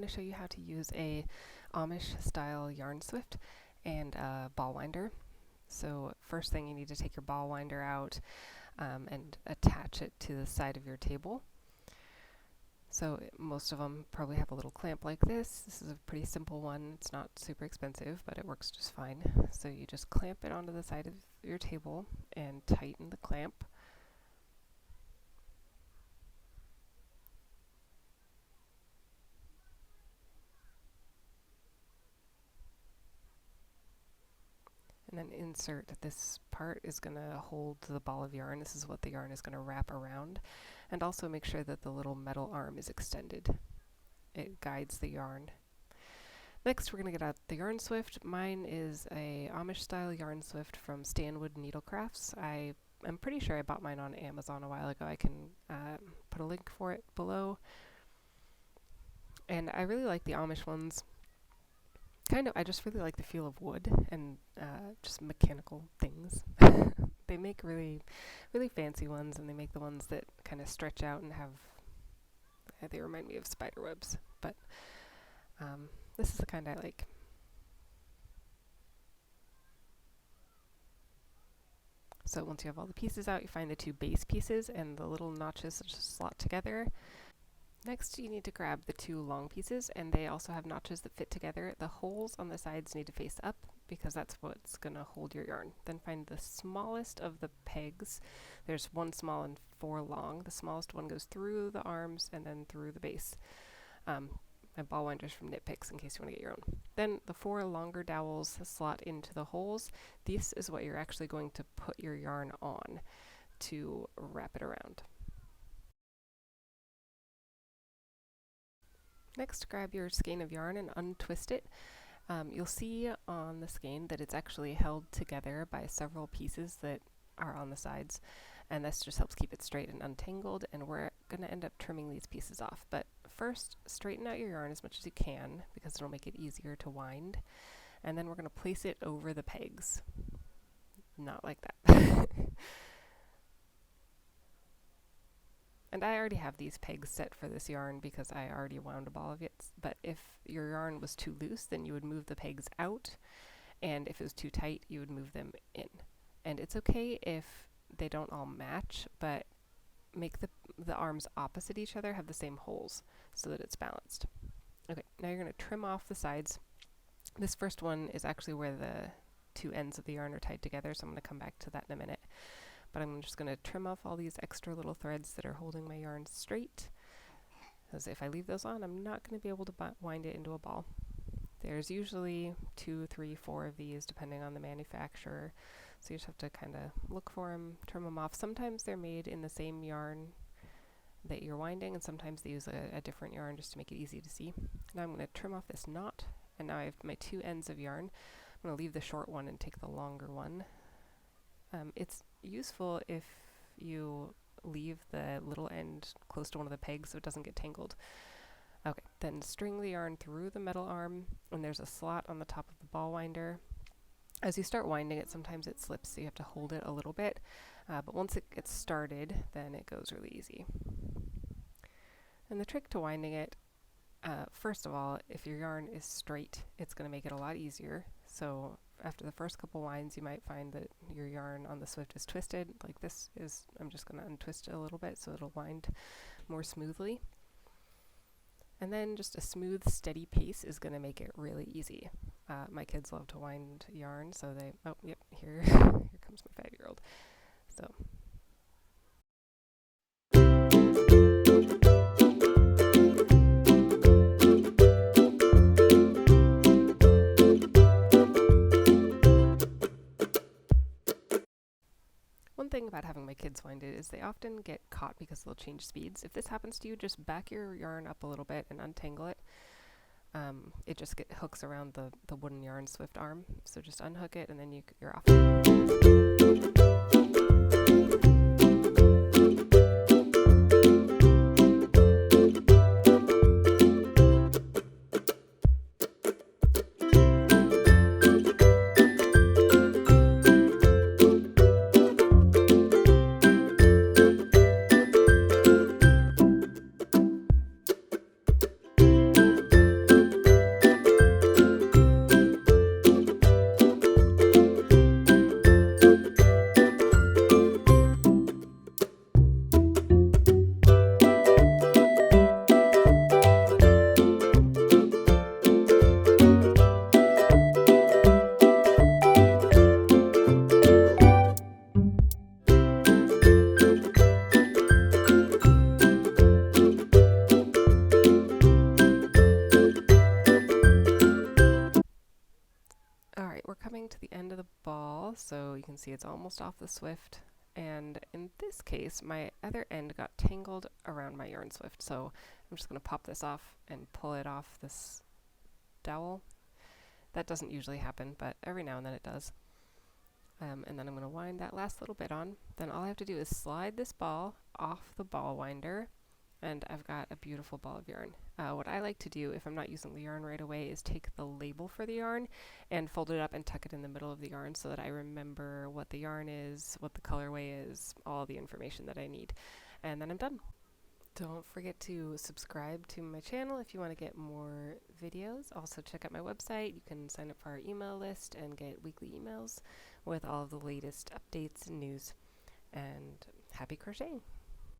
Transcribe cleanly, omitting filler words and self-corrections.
to show you how to use a Amish style yarn swift and a ball winder. So first thing, you need to take your ball winder out and attach it to the side of your table. So most of them probably have a little clamp like this. This is a pretty simple one. It's not super expensive, but it works just fine. So you just clamp it onto the side of your table and tighten the clamp. And then insert this part is going to hold the ball of yarn. This is what the yarn is going to wrap around. And also make sure that the little metal arm is extended. It guides the yarn. Next, we're going to get out the yarn swift. Mine is a Amish style yarn swift from Stanwood Needlecrafts. I'm pretty sure I bought mine on Amazon a while ago. I can put a link for it below. And I really like the Amish ones. I just really like the feel of wood and just mechanical things. They make really, really fancy ones, and they make the ones that kind of stretch out and have, they remind me of spider webs, but this is the kind I like. So once you have all the pieces out, you find the two base pieces and the little notches that just slot together. Next, you need to grab the two long pieces, and they also have notches that fit together. The holes on the sides need to face up because that's what's going to hold your yarn. Then find the smallest of the pegs. There's one small and four long. The smallest one goes through the arms and then through the base. My ball winder's from Knit Picks in case you want to get your own. Then the four longer dowels slot into the holes. This is what you're actually going to put your yarn on to wrap it around. Next, grab your skein of yarn and untwist it. You'll see on the skein that it's actually held together by several pieces that are on the sides, and this just helps keep it straight and untangled, and we're going to end up trimming these pieces off. But first, straighten out your yarn as much as you can because it'll make it easier to wind, and then we're going to place it over the pegs. Not like that. And I already have these pegs set for this yarn because I already wound a ball of it, but if your yarn was too loose, then you would move the pegs out, and if it was too tight, you would move them in. And it's okay if they don't all match, but make the arms opposite each other have the same holes so that it's balanced. Okay, now you're going to trim off the sides. This first one is actually where the two ends of the yarn are tied together, so I'm going to come back to that in a minute. But I'm just going to trim off all these extra little threads that are holding my yarn straight, because if I leave those on, I'm not going to be able to wind it into a ball. There's usually 2, 3, 4 of these depending on the manufacturer, so you just have to kind of look for them, trim them off. Sometimes they're made in the same yarn that you're winding, and sometimes they use a different yarn just to make it easy to see. Now I'm going to trim off this knot, and now I have my two ends of yarn. I'm going to leave the short one and take the longer one. It's useful if you leave the little end close to one of the pegs so it doesn't get tangled. Okay, then string the yarn through the metal arm, and there's a slot on the top of the ball winder. As you start winding it, sometimes it slips, so you have to hold it a little bit, but once it gets started, then it goes really easy. And the trick to winding it, first of all, if your yarn is straight, it's going to make it a lot easier. So after the first couple winds, you might find that your yarn on the swift is twisted, like this is. I'm just going to untwist it a little bit so it'll wind more smoothly. And then just a smooth, steady pace is going to make it really easy. My kids love to wind yarn, so they, oh, yep, here comes my 5-year-old. So. One thing about having my kids wind it is they often get caught because they'll change speeds. If this happens to you, just back your yarn up a little bit and untangle it. It just hooks around the wooden yarn swift arm. So just unhook it and then you're off. ball, so you can see it's almost off the Swift. And in this case, my other end got tangled around my yarn Swift, so I'm just going to pop this off and pull it off this dowel. That doesn't usually happen, but every now and then it does. And then I'm going to wind that last little bit on. Then all I have to do is slide this ball off the ball winder, and I've got a beautiful ball of yarn. What I like to do if I'm not using the yarn right away is take the label for the yarn and fold it up and tuck it in the middle of the yarn so that I remember what the yarn is, what the colorway is, all the information that I need. And then I'm done. Don't forget to subscribe to my channel if you want to get more videos. Also check out my website. You can sign up for our email list and get weekly emails with all of the latest updates and news. And happy crocheting!